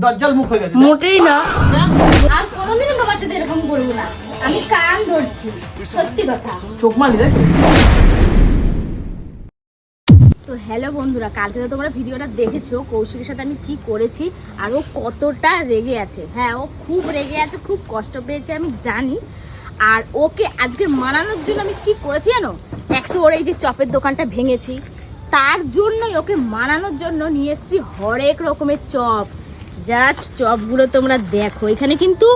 দজ্জাল মুখ হয়ে গেছে। মোটেই না। আজ কোনোদিনও তোমার সাথে এরকম করবো না। আমি কান ধরছি, সত্যি কথা। চোখ মারলি তাই তো? তো হ্যালো বন্ধুরা, কালকে তো তোমরা ভিডিওটা দেখেছো কৌশিকের সাথে আমি কি করেছি আর ও কতটা রেগে আছে। হ্যাঁ, ও খুব রেগে আছে, খুব কষ্ট পেয়েছে আমি জানি। আর ওকে আজকে মানানোর জন্য আমি কি করেছি জানো? একটু ওর এই যে চপের দোকানটা ভেঙেছি, তার জন্যই ওকে মানানোর জন্য নিয়ে এসেছি হরেক রকমের চপ। জাস্ট চপগুলো তোমরা দেখো, এখানে কিন্তু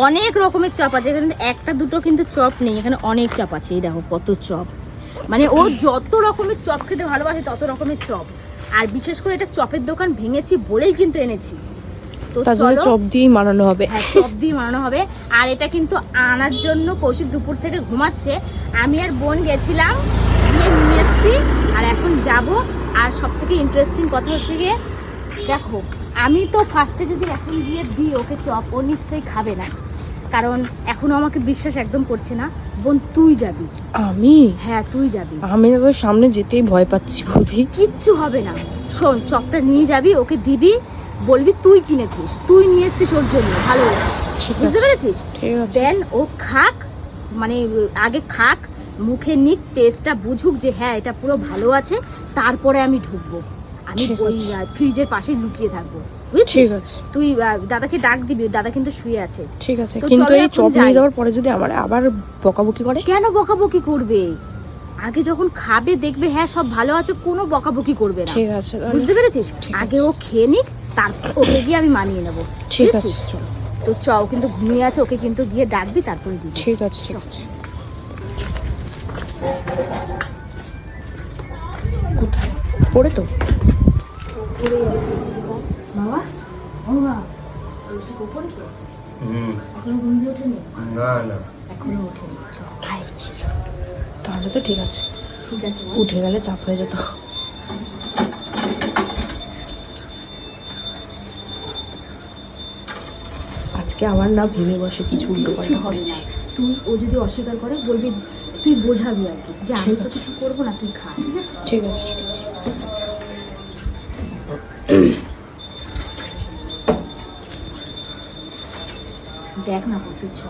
অনেক রকমের চপ আছে, এখানে কিন্তু একটা দুটো কিন্তু চপ নেই, এখানে অনেক চপ আছে। এই দেখো কত চপ, মানে ও যত রকমের চপ খেতে ভালোবাসে তত রকমের চপ। আর বিশেষ করে এটা চপের দোকান ভেঙেছি বলেই কিন্তু এনেছি। তো চলো চপ দিয়ে মানানো হবে। হ্যাঁ, চপ দিয়ে মানানো হবে। আর এটা কিন্তু আনার জন্য কৌশিক দুপুর থেকে ঘুমাচ্ছে, আমি আর বোন গেছিলাম, গিয়ে নিয়ে এসছি। আর এখন যাব। আর সব থেকে ইন্টারেস্টিং কথা হচ্ছে গিয়ে দেখো, আমি তো ফার্স্টে যদি এখন গিয়ে দিই ওকে চপ, ও নিশ্চয়ই খাবে না, কারণ এখনো আমাকে বিশ্বাস একদম করছে না। বোন তুই যাবি। আমি? হ্যাঁ তুই যাবি। আমি তো সামনে যেতেই ভয় পাচ্ছি বৌদি। কিচ্ছু হবে না, শোন, চপটা নিয়ে যাবি, ওকে দিবি, বলবি তুই কিনেছিস, তুই নিয়ে এসছিস ওর জন্য, ভালো বুঝতে পেরেছিস? ঠিক আছে। দেন ও খাক, মানে আগে খাক, মুখে নিক, টেস্টটা বুঝুক যে হ্যাঁ এটা পুরো ভালো আছে, তারপরে আমি ঢুকবো। আমি ঠিক ওই আছে। ফ্রিজের পাশে লুকিয়ে থাকবো, ঠিক বুঝছিস? আছে। তুই দাদাকে ডাক দিবি, দাদা কিন্তু শুয়ে আছে। ঠিক আছে, তো কিন্তু চলো এই এখন চপ যাই। নিয়ে যাওয়ার পরে যদি আমার আবার বকাবকি করে? কেন বকাবকি করবে? আগে যখন খাবে দেখবে হ্যাঁ সব ভালো আছে, কোনো বকাবকি করবে না। ঠিক আছে, তাহলে। বুঝতে পেরেছিস? ঠিক আগে আছে। ও খেয়ে নিক, তারপর ওকে গিয়ে আমি মানিয়ে নেবো। ঠিক আছে, বুঝেছিস? চলো। তো চ, ও কিন্তু ঘুমিয়ে আছে, ওকে কিন্তু গিয়ে ডাকবি, তারপরে দিবি। ঠিক আছে, ঠিক আছে। কোথায় পড়ে তো? পড়ে আছে বাবা। ও বাবা, কৌশিক ওপরে তো? এখনো ঘুম দিয়ে ওঠেনি? না না এখনো ওঠেনি। চ, আয়। তাহলে তো ঠিক আছে, ঠিক আছে বল। উঠে গেলে চাপ হয়ে যেত। আজকে আবার না ভেবে বসে কিছু উল্টো কিচ্ছু পাল্টা হবে করেছি। না। তুই, ও যদি অস্বীকার করে বলবি, তুই বোঝাবি আর কি, যে আমি ঠিক তো আছে। কিছু করবো না, তুই খা, ঠিক আছে? ঠিক আছে, ঠিক আছে। দেখ না কত চ।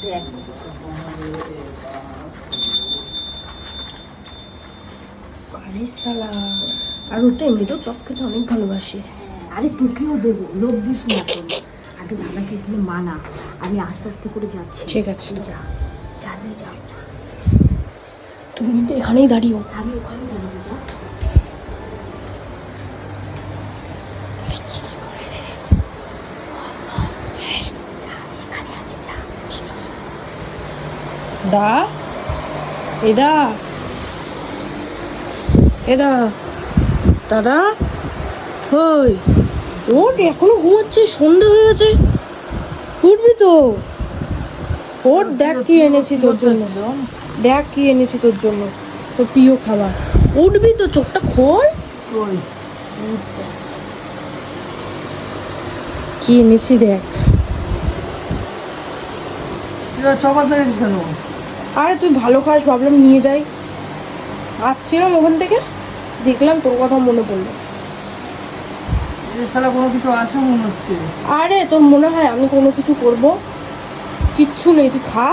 দেখ কত চ। আরে শালা, আর ও তো এমনিতেও চপ খেতে অনেক ভালোবাসে। আরে তোকেও দেবো, লোভ দিস না এখন। আগে দাদাকে গিয়ে মানা, আমি আস্তে আস্তে করে যাচ্ছি। ঠিক আছে। তুই যা, চালিয়ে যা। তুমি কিন্তু এখানেই দাঁড়িও। আমি ওখানে দাঁড়াবো, যা। যা, এখানে আছে, যা। ঠিক আছে। দা, এদা, এদা, দাদা, হই, ওঠ, এখনো ঘুমাচ্ছে, সন্ধে হয়ে গেছে, উঠবি তো? ওঠ, দেখ কি এনেছি তোর জন্য, দেখ কি এনেছি তোর জন্য, তোর প্রিয় খাবার। উঠবি তো, চোখটা খোল। ওই কি এনেছি দেখ। এরা চপার পেরেছিস কেন? আরে তুই ভালো খাস, ভাবলাম নিয়ে যাই। আসছিলাম ওখান থেকে, দেখলাম তোর কথা মনে পড়লো। এর শালা কোনো কিছু আছে মনে হচ্ছে। আরে তোর মনে হয় আমি কোনো কিছু করব? কিচ্ছু নেই, তুই খা।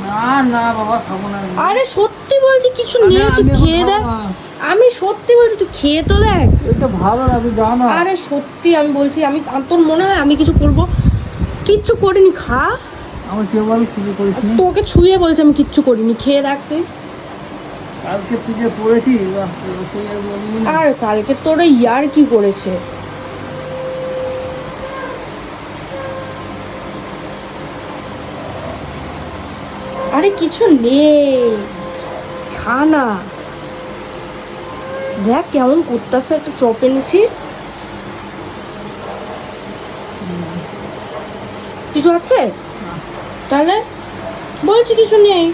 না না বাবা, খাবো না আমি। আরে সত্যি বলছি, কিছু আমি- নেই, তুই আমি এখন খেয়ে দেখ। খাবো না। আমি সত্যি বলছি, তুই খেয়ে তো দেখ। এটা ভালো না, তুই যা না। আরে সত্যি আমি বলছি, আমি, তোর মনে হয় আমি কিছু করব? কিচ্ছু করিনি, খা। আমার চেয়ে বল কিছু করিস নি। তোকে ছুঁয়ে বলছি আমি কিচ্ছু করিনি, খেয়ে দেখ তুই। কালকে তুই যে পড়েছি, বাহ, তুই আর বলিনি না। আর কালকে তোরা ইয়ার কি করেছে? আরে কিছু নেই, খা না। দেখ কেমন করতেছে, একটা চপ এনেছি। কিছু আছে? তাহলে বলছি কিছু নেই।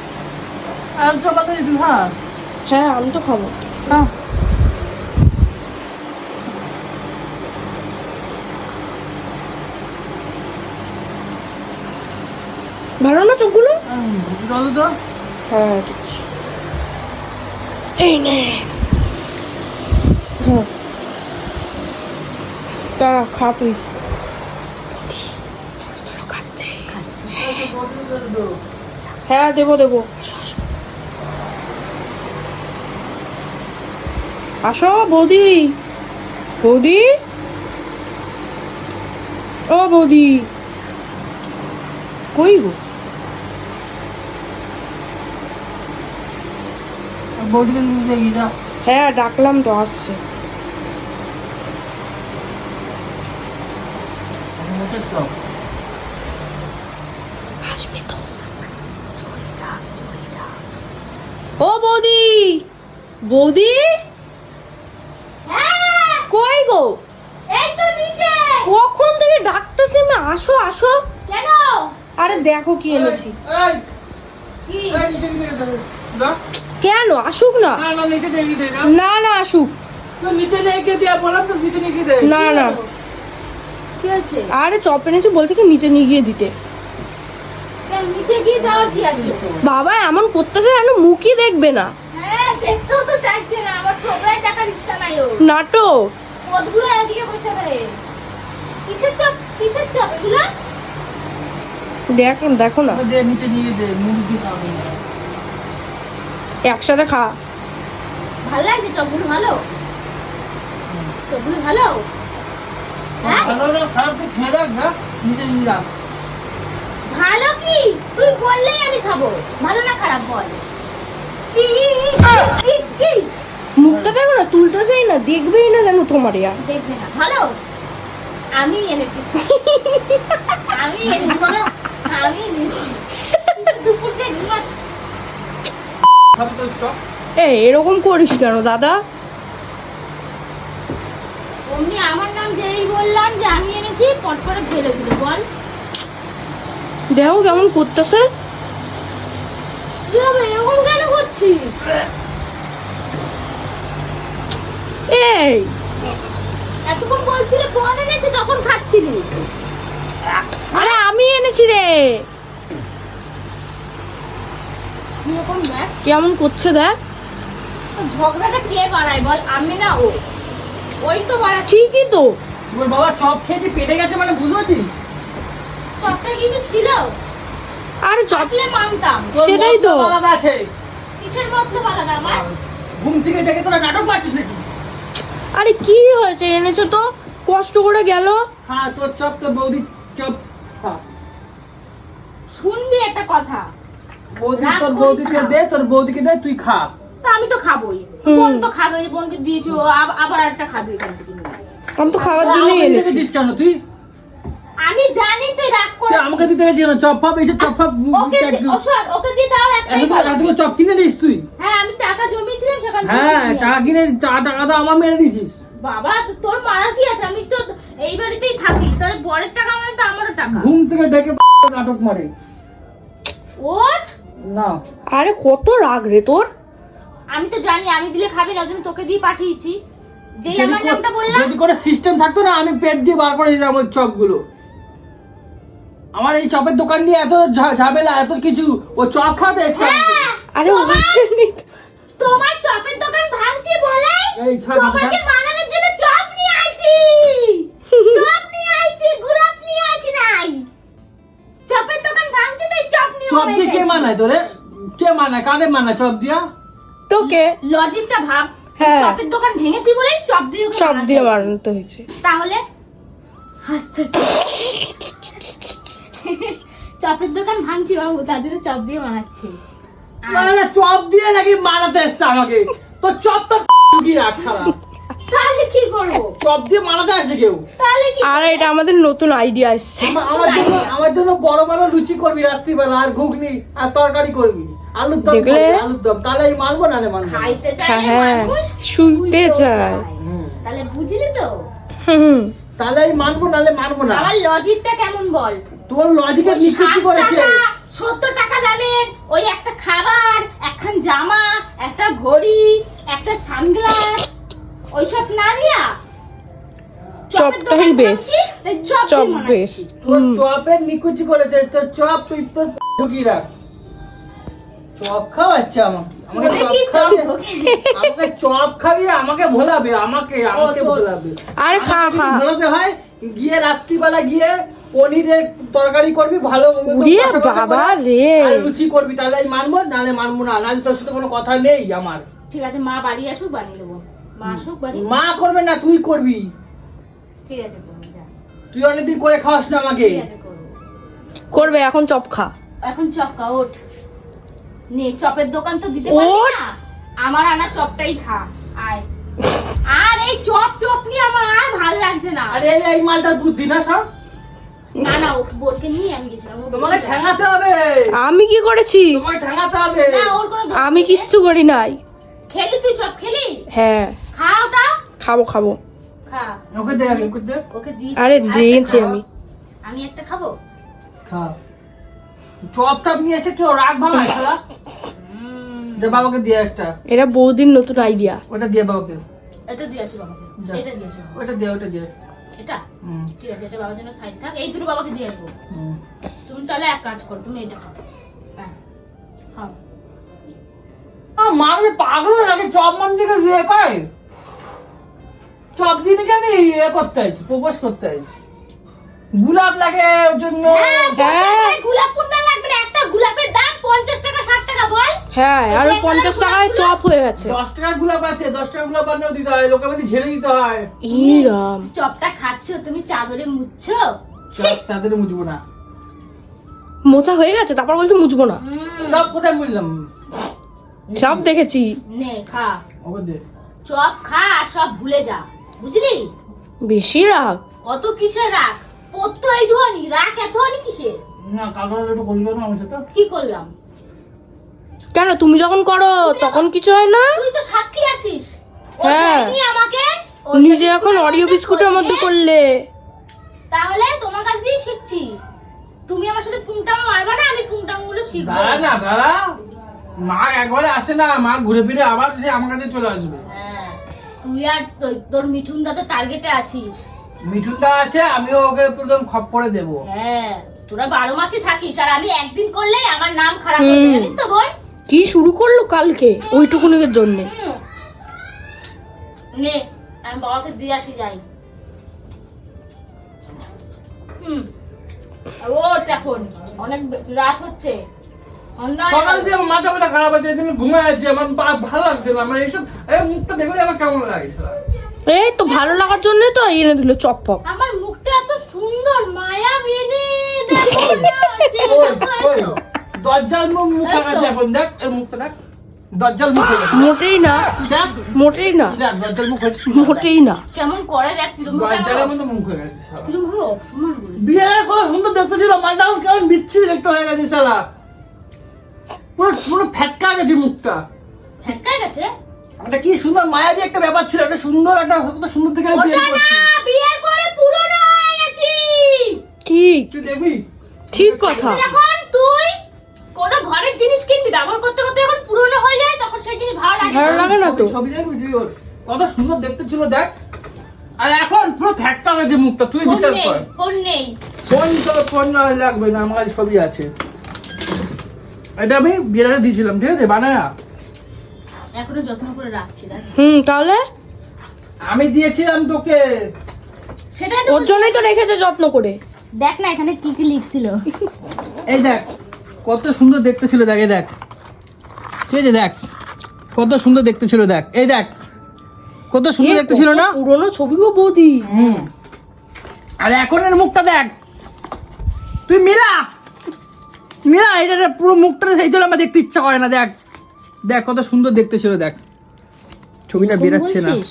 আর চপার পেরেছি তুই খা। হ্যাঁ আমি তো খাবো। খা। ভালো না চপগুলো? জল তো। হ্যাঁ দিচ্ছি। এই নে হ্যাঁ দাঁড়া খা তুই। ছোট ছোট খাচ্ছে। হ্যাঁ দেবো দেবো। আসো বৌদি, বৌদি, ও বৌদি কই গো? বৌদিকে নিয়ে গিয়ে যা। হ্যাঁ ডাকলাম তো আসছে। মোটের চপ। আসবে তো। ও বৌদি, বৌদি হ্যাঁ, কই গো? এই তো নিচে। কখন থেকে ডাকতেছি আমি, আসো আসো। কেন? আরে দেখো কি এনেছি। এই, কি? এই নিচে নিয়ে যা। যা। কেন আসুক না? না, না, নিচে নিয়ে গিয়ে দে, যা। না না আসুক। তো নিচে নিয়ে গিয়ে দে, বললাম তো নিচে নিয়ে গিয়ে দে। না না কি হয়েছে? আরে চপ এনেছি বলছে কি নিচে নিয়ে গিয়ে দিতে। কেন নিচে গিয়ে দেওয়ার কি আছে? বাবা এমন করতেছে যেন মুখই দেখবে না। হ্যাঁ, দেখতেও তো চাইছে না, আমার ঠোকরাই দেখার ইচ্ছা নাই ওর। নাটক। পদগুলো একদিকে বসে দেয়। কিসের চপ, কিসের চপ এগুলা? দেখো দেখো না, দে, নিচে নিয়ে দে, মুড়ি দিয়ে খাবো। একসাথে খা। ভালো লাগছে চপগুলো? ভালো চপগুলো ভালো? হ্যাঁ ভালো না খারাপ তুই খেয়ে দেখ, যা। নিচে নিয়ে যা। ভালো কি? তুই বললেই আমি খাবো। ভালো না খারাপ বল। কি? মুখটা দেখো না, তুলতেছেই না, দেখবেই না যেন তোমার ইয়া। দেখবে না। ভালো? আমি এনেছি। আমি এনেছি। আমি এনেছি। দুপুর দিয়ে ঘুমা। খাবি তো চপ? এরকম করিস কেন দাদা? অমনি আমার নাম যেই বললাম যে আমি এনেছি, পট করে ফেলে দিল। বল দেখো কেমন করতেছে। কি হবে, এরকম কেন করছিস? এই এতক্ষণ বলছিলে ফোন এনেছি, তখন খাচ্ছিলি। আরে আমি এনেছি রে। কিরকম দেখ কেমন করছে দেখ। তো ঝগড়াটা কে বাড়ায় বল, আমি না ও? ওই তো বাড়া। ঠিকই তো। তোর বাবা চপ খেয়েছি পেটে গেছে মানে বুঝতে পারছিস? চপটা কিন্তু ছিল, আরে চপ চপলে মানতাম। তোর সেটাই তো। মতলব আলাদা আছে। কিসের মতলব আলাদা আমার? ঘুম থেকে ডেকে তোরা নাটক পাচ্ছিস নাকি? আরে কি হয়েছে, এনেছো তো কষ্ট করে গেল। হ্যাঁ, তোর চপ তোর বৌদি চপ খা। শুনবি একটা কথা, বৌদি রাগ তোর করিস বৌদিকে না। দে, তোর বৌদিকে দে, তুই খা। তো আমি তো খাবোই। হুম। বোন তো খাবে, বোনকে দিয়েছো, আবার একটা খাবে এখান থেকে নিয়ে। আমি তো খাওয়ার জন্যই আমাকে দিতে এনেছি। গেছিস কেন তুই? আমি জানি তুই রাগ তুই করেছিস। আমাকে দিতে গেছিস কেন? চপ ফাপ এসে চপ ফাপ ওকে দিয়ে দেওয়ার একটাই কারণ। এতগুলো চপ কিনে দিস তুই? হ্যাঁ, আমি টাকা জমিয়েছিলাম সেখান থেকে হ্যাঁ, নিয়ে টাকা আসি। কিনে টাকা তো আমার মেরে দিয়েছিস। বাবা তোর মারার কি আছে? আমি তো এই বাড়িতেই থাকি, তাহলে বরের টাকা মানে তো আমারও টাকা। ঘুম থেকে ডেকে নাটক মারে ওঠ। না। আরে কত রাগ রে তোর। আমি তো জানি আমি দিলে খাবি না, জন্য তোকে দিয়ে পাঠিয়েছি। যেই যদি আমার কো- নামটা বললাম, যদি করে সিস্টেম থাকতো না, আমি পেট দিয়ে বার করে দিতাম ওই চপগুলো। আমার এই চপের দোকান নিয়ে এত ঝামেলা, এত কিছু, ও চপ খাতে এসছে আমাকে। হ্যাঁ, আরে তোমার চপের দোকান ভাঙছি বলে এই ছাড়, তোমাকে ছাড়। মানানোর জন্য চপ নিয়ে আইছি। চপ নিয়ে আইছি, গুলাব নিয়ে আইছি নাই। চপের দোকান ভাঙছি তাই চপ নিয়ে চপ দিয়ে কে মানায় তোরে? কে মানায়? কারে মানায় চপ দিয়া? তোকে লজিকটা ভাব। হ্যাঁ। চপের দোকান ভেঙেছি বলেই চপ দিয়ে ওকে সব বানাতে দিয়ে হয়েছে। বানাতে হয়েছে। তাহলে হাসতে চপের দোকান ভাঙছি বাবু, তার জন্য চপ দিয়ে বানাচ্ছি। মানে চপ দিয়ে নাকি মানাতে এসছে আমাকে? তো চপ তো কি রাখ সারা। তাহলে কি করবো? চপ দিয়ে মানাতে আসে কেউ? তাহলে কি? আর এটা আমাদের নতুন আইডিয়া এসছে। আমার জন্য বড় বড় লুচি করবি রাত্রিবেলা, আর ঘুগনি আর তরকারি করবি, আলুর দম দেখলে? করবি, আলুর দম। তাহলে আমি মানবো না রে, মানবো না। খাইতে চাইলে হ্যাঁ, মানুষ শুনতে শুনতেও চায়। হুম। তাহলে বুঝলি তো? হুম তাহলে আমি মানবো, নাহলে মানবো না। আমার লজিকটা কেমন বল? তোর লজিকের ওই নিকুচি 60 করেছে। টাকা, 70 টাকা দামের ওই একটা খাবার, একখান জামা, একটা ঘড়ি, একটা সানগ্লাস, ওইসব না নিয়া চপের চপটাই দোকান বেস্ট। ভাবছি, তাই চপ চপ দিয়ে বেস্ট। বানাচ্ছি। তোর চপের নিকুচি করেছে। তোর চপ তুই তোর ঢুকি রাখ। চপ খাওয়াচ্ছে আমাকে ওরে কি চপ চপ খাওয়াবে? আমাকে চপ খাইয়ে আমাকে ভোলাবে, আমাকে ভোলাবে। আরে খা আমাকে খা। যদি ভোলাতে হয় গিয়ে রাত্রিবেলা গিয়ে পনিরের তরকারি করবি, ভালো মতো উড়িয়ে কষা কষা বাবা করে, রে। আর লুচি করবি, তাহলে আমি মানবো, নাহলে মানবো না, নাহলে তোর সাথে কোনো কথা নেই আমার। ঠিক আছে, মা বাড়ি আসুক বানিয়ে দেবো। মা আসুক বাড়ি। মা করবে না, তুই করবি। ঠিক আছে করবো, যা। তুই অনেকদিন করে খাওয়াস না আমাকে। ঠিক আছে করবো। করবে এখন চপ খা। এখন চপ খা, ওঠ। নে, চপের দোকান তো দিতে পারবি ওঠ। না, আমার আনা চপটাই খা। আয়। আর এই চপ নিয়ে আমার আর ভালো লাগছে না। আরে এই মালটার বুদ্ধি না সব, না না, ও বোনকে নিয়ে আমি গেছিলাম। ও তোমাকে বলছিল, ঠেঙাতে হবে, আমি কি করেছি? তোমাকে ঠেঙাতে হবে। না, ওর কোনো দোষ আমি নেই। কিচ্ছু করি নাই। খেলি তুই চপ খেলি? হ্যাঁ খা ওটা, খাবো খাবো। খা। ওকে দে, ওকে দে, ওকে দিয়েছি। আরে আরেকটা দিয়েছি খাও। আমি। আমি একটা খাবো। খা। চপটা নিয়ে এসে কেউ রাগ ভাঙায় শালা। দে বাবাকে দিয়ে একটা, এটা বহুদিন নতুন আইডিয়া। ওটা দিয়ে বাবাকে, এটা দিয়ে আসি বাবাকে। যা। এটা দিয়ে আসি বাবাকে। ওটা দিয়ে, ওটা দিয়ে। এটা হুম, ঠিক আছে, এটা বাবার জন্য সাইড থাক। এই দুটো বাবাকে দিয়ে আসবো। হুম। তুমি তাহলে এক কাজ করো, তুমি এটা খাও। হ্যাঁ, খাও। মানুষ পাগল নাকি চপ মান থেকে ইয়ে করে? চপ দিনে কি আমি ইয়ে করতে আছি, প্রপোজ করতে আছি? গোলাপ লাগে ওর জন্য। হ্যাঁ। গোলাপ কোনটা লাগবে না? একটা গোলাপের দাম 50 টাকা 60 টাকা বল। হ্যাঁ আর ওই 50 টাকায় চপ হয়ে গেছে। 10 টাকার গোলাপ আছে, 10 টাকার গোলাপ বানিয়েও দিতে হয়, লোকের মধ্যে ঝেড়ে দিতে হয়। ই রাম। চপটা খাচ্ছো, তুমি চাদরে মুছছো? চপ তাদের মুছবো না। মোচা হয়ে গেছে তারপর বলছে মুছবো না। চপ কোথায় মুছলাম? সব দেখেছি। নে খা, ওকে দে। চপ খা আর সব ভুলে যা, বুঝলি? বেশি রাগ। অত কিসের রাগ? পড়তো এই ধোয়ানি, রাগ এত হনি কিসের? না কালকে একটু করলি না আমার সাথে? কি করলাম? কেন তুমি যখন করো তখন কিছু হয় না? তুই তো সাক্ষী আছিস। ও হ্যাঁ। দেয়নি আমাকে। ও নিজে এখন অরিও বিস্কুটের মধ্যে করলে। তাহলে তোমার কাছ দিয়ে শিখছি। তুমি আমার সাথে পুংটাং মারবা না, আমি পুংটাং গুলো শিখবো। দাঁড়া না, দাঁড়া। মা একবারে আসে না, মা ঘুরে ফিরে আবার সে আমার কাছে চলে আসবে। হ্যাঁ, তুই আর তোর মিঠুন দা তো টার্গেটে আছিস। মিঠুনদা আছে, আমিও ওকে প্রথম খপ করে দেবো। হ্যাঁ, তোরা 12 মাসই থাকিস, আর আমি একদিন করলে আমার নাম খারাপ হয়ে যাবে, জানিস তো বোন? কি শুরু করলো কালকে ওইটুকুনির জন্য। হুম। নে, আমি বাবাকে দিয়ে আসি, যাই। আর ওঠ এখন, অনেক রাত হচ্ছে। সকাল দিয়ে আমার মাথা ব্যথা খারাপ আছে, তুমি ঘুমায় আছে, আমার ভালো লাগছে না। আমার এইসব এই মুখটা দেখলে আমার কেমন লাগে শালা। এই তো ভালো লাগার জন্য তো এনে দিল চপ ফপ। আমার মুখটা এত সুন্দর, মায়াবিনী, দেখো না, চেহারা ওই, হয় ওই, তো। দজ্জাল মুখ আছে এখন, দেখ এর মুখটা দেখ, দজ্জাল মুখ হয়ে গেছে। মোটেই না, দেখ, মোটেই না, দেখ দজ্জাল মুখ হয়েছে। মোটেই না। কেমন করে দেখ, দজ্জালের মতো মুখ হয়ে গেছে শালা। কিরম ভাবে অপমান করিস। বিয়ের কত সুন্দর দেখতে ছিল, মালটা এখন কেমন বিচ্ছিরি দেখতে হয়ে গেছে শালা। পুরো পুরো ফ্যাটকা গেছে মুখটা। হ্যাঁ গেছে। এটা কি সুন্দর মায়াবী একটা ব্যাপার ছিল, একটা সুন্দর একটা কত সুন্দর থেকে আমি বিয়ে ওটা করছি। না, বিয়ের পরে পুরনো হয়ে গেছি। ঠিক তুই দেখবি ঠিক কথা। যখন তুই কোনো ঘরের জিনিস কিনবি, ব্যবহার করতে করতে যখন পুরনো হয়ে যায়, তখন সেই জিনিস ভালো লাগে ভালো না। লাগে না তো। ছবি দেখবি তুই ওর কত সুন্দর দেখতে ছিল দেখ, আর এখন পুরো ফ্যাটকা গেছে মুখটা, তুই ফোন বিচার নেই, কর। ফোন নেই। ফোন না লাগবে না, আমার কাছে ছবি আছে। এটা আমি বিয়েতে দিয়েছিলাম, ঠিক আছে বানায়া, এখনো যত্ন করে রাখছি, দেখ। তাহলে আমি দিয়েছিলাম তোকে। সেটাই তো ওর জন্যই তো রেখেছে যত্ন করে। দেখ না এখানে কি কি লিখছিল। এই দেখ কত সুন্দর দেখতে ছিল, দেখ এই দেখ, ঠিক আছে দেখ কত সুন্দর দেখতে ছিল, দেখ এই দেখ কত সুন্দর দেখতে ছিল না। পুরনো ছবি গো বৌদি। হুম, আর এখনের মুখটা দেখ, তুই মিলা মিলা, এটা পুরো মুখটা সেই জন্য আমার দেখতে ইচ্ছা করে না। দেখ দেখ কত সুন্দর দেখতে ছিল, দেখ ছবিটা বেরাচ্ছে না। বলছিস?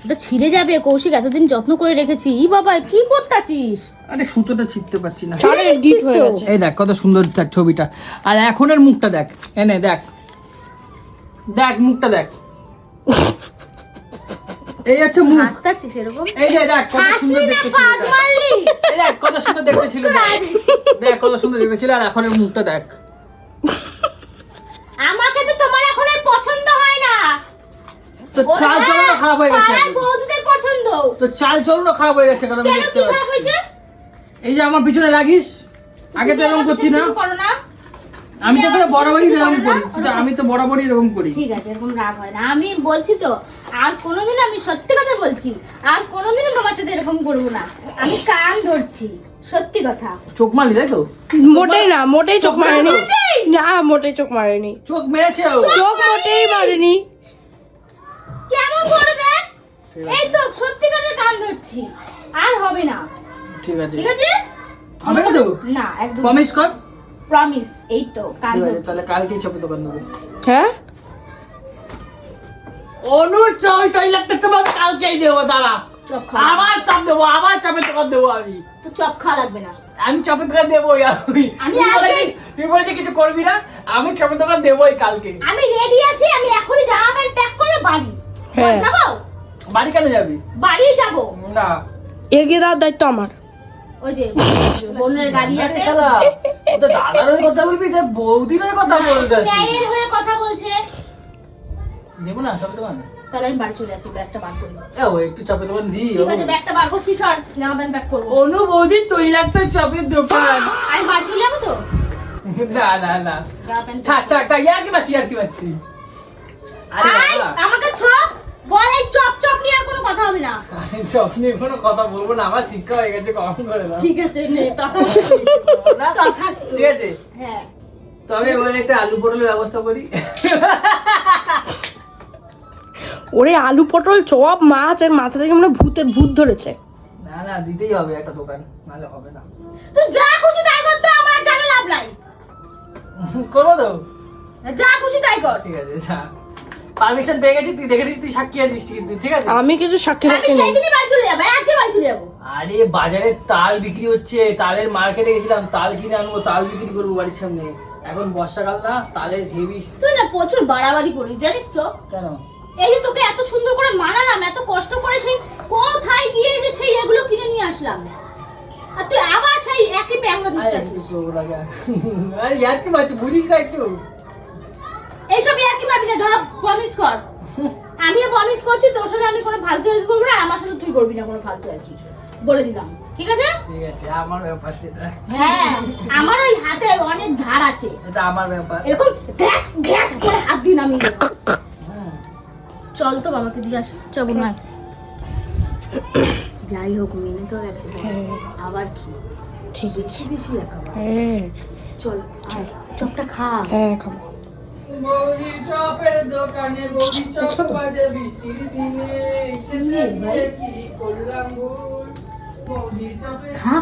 ওটা ছিঁড়ে যাবে কৌশিক, এতদিন যত্ন করে রেখেছি। ই বাবা কি করতাছিস? আরে সুতোটা ছিঁড়তে পারছি না। সারে গিট হয়ে গেছে। এই দেখ কত সুন্দর দেখ ছবিটা, আর এখনের মুখটা দেখ, এনে দেখ দেখ মুখটা দেখ, এই হচ্ছে মুখ। হাসতাছিস এরকম? এই যে দেখ কত সুন্দর হাসলি না দেখতে ছিল, ফাঁদ দেখ। মারলি? এই দেখ কত সুন্দর দেখতে ছিল, দেখ দেখ কত সুন্দর দেখতে ছিল, আর এখনের মুখটা দেখ। আমাকে তো তোমার এখন আর পছন্দ হয় না। তো চাল চলন খারাপ হয়ে গেছে, পাড়ার বৌদিদের পছন্দ। তো চাল চলন খারাপ হয়ে গেছে, কারণ আমি কেন, দেখতে কি খারাপ পাচ্ছি। হয়েছে? এই যে আমার পিছনে লাগিস, আগে তো এরকম করতি না, কিছু করো না। আমি তো তুমি আমার বরাবরই কিছু এরকম করো করি, না, কিন্তু আমি তো বরাবরই এরকম করি। ঠিক আছে, এরকম রাগ হয় না। আমি বলছি তো, আর কোনোদিন আমি সত্যি কথা বলছি, আর কোনোদিনও তোমার সাথে এরকম করবো না। আমি কান ধরছি, সত্যি কথা। চোখ মারলি তাই তো? মোটেই না, মোটেই চোখ চোখ মারেনি। মেরেছে? না, মোটেই চোখ মারেনি। চোখ মেরেছে ও। চোখ মোটেই মারেনি। কেমন করে দেখ, এই তো সত্যি করে কান ধরছি, আর হবে না। ঠিক আছে, ঠিক আছে, হবে না তো? না একদম প্রমিস কর। প্রমিস। এই তো কান ঠিক আছে, ধরছি। তাহলে কালকেই চপের দোকান দেবো। হ্যাঁ, অনুর চই তৈরি লাগতে চপ আমি কালকেই দেবো, দাঁড়া। চপ খাওয়া, আবার চপ দেবো, আবার চপের দোকান দেবো আমি। তো চপ খাওয়া লাগবে না। আমি চপের দোকান দেবোই আমি। আমি তুই বলে- আজকেই- তুই বলেছি কিছু করবি না, আমি চপের দোকান দেবোই কালকে। আমি রেডি আছি, আমি এখনই জামা প্যান্ট প্যাক করে বাড়ি হ্যাঁ। যাবো। বাড়ি কেন যাবি? বাড়ি যাবো, না, এগিয়ে দেওয়ার দায়িত্ব আমার। ওই যে বোনের গাড়ি আছে। শালা, ও তো দাদার হয়ে কথা বলবি, তো বৌদির হয়ে কথা বলতে আছিস। ন্যায়ের হয়ে কথা বলছে। দেবো না চপের দোকান? তাহলে আমি বাড়ি চলে যাচ্ছি, ব্যাগটা বার করি। ও একটু চপের দোকান দি। ঠিক আছে, ব্যাগটা বার করছি, সর জামা প্যান্ট প্যাক করবো। অনু বৌদির তৈরি লাগতে চপের দোকান। আমি বাড়ি চলে যাবো তো, না না না, জামা প্যান্ট থাক থাক থাক, ইয়ার কি পাচ্ছি, ইয়ার কি পাচ্ছি। আরে আয়, বাবা, আমাকে চপ বল, এই চপ চপ নিয়ে আর কোনো কথা হবে না। আমি চপ নিয়ে কোনো কথা বলবো না, আমার শিক্ষা হয়ে গেছে, কম করে দাও। ঠিক আছে, নে না? তথাস্তু। ঠিক আছে, হ্যাঁ, তবে এবার একটা আলু পটলের ব্যবস্থা করি। ওরে আলু পটল চপ মাছ এর মাথা থেকে মনে হয় ভূত ধরেছে। না না, দিতেই হবে একটা দোকান, নাহলে হবে না। তুই যা খুশি তাই করতে, আমার জানা লাভ নাই। করবো তো? যা খুশি তাই কর। ঠিক আছে, যা। পারমিশন পেয়ে গেছি, তুই দেখে নিস, তুই সাক্ষী আছিস, ঠিক আছে? আমি কিছু সাক্ষী আমি রাখতে সেই নেই। দিনই বাড়ি চলে যাবো, আজকে বাড়ি চলে যাবো। আরে বাজারে তাল বিক্রি হচ্ছে, তালের মার্কেটে গেছিলাম, তাল কিনে আনবো, তাল বিক্রি করবো বাড়ির সামনে। এখন বর্ষাকাল না, তালের হেভি। তুই না প্রচুর বাড়াবাড়ি করিস, জানিস তো? কেন? এই যে তোকে এত সুন্দর করে মানালাম, এত কষ্ট করে, সেই কোথায় গিয়ে যে সেই এগুলো কিনে নিয়ে আসলাম, আর তুই আবার সেই একই প্যাংরা আরে দিতে একটু আছিস। slow লাগা। আরে ইয়ার কি মারছিস, বুঝিস না একটু? এইসব একই ভাবি না, ধর প্রমিস কর। আমিও প্রমিস করছি, তোর সাথে আমি কোনো ফালতু হেল্প করবো না, আর আমার সাথে তুই করবি না কোনো ফালতু হেল্প, বলে দিলাম। ঠিক আছে? ঠিক আছে, আমার ব্যাপার সেটা। হ্যাঁ, আমার ওই হাতে অনেক ধার আছে, এটা আমার ব্যাপার। এরকম গ্যাস গ্যাস করে হাত দিন আমি। হুম। চল তো বাবাকে দিয়ে আসি, চল না। যাই হোক, মেনে তো গেছে, হ্যাঁ, আবার কি ঠিক আছে। বেশি বেশি একেবারে। হ্যাঁ চল আয়, চপটা খা। হ্যাঁ, খাবো। বৌদির চপের দোকানে, বৌদির চপ বাজে বৃষ্টির দিনে, খেতে গিয়ে কি করলাম ভুল, বৌদির চপের খা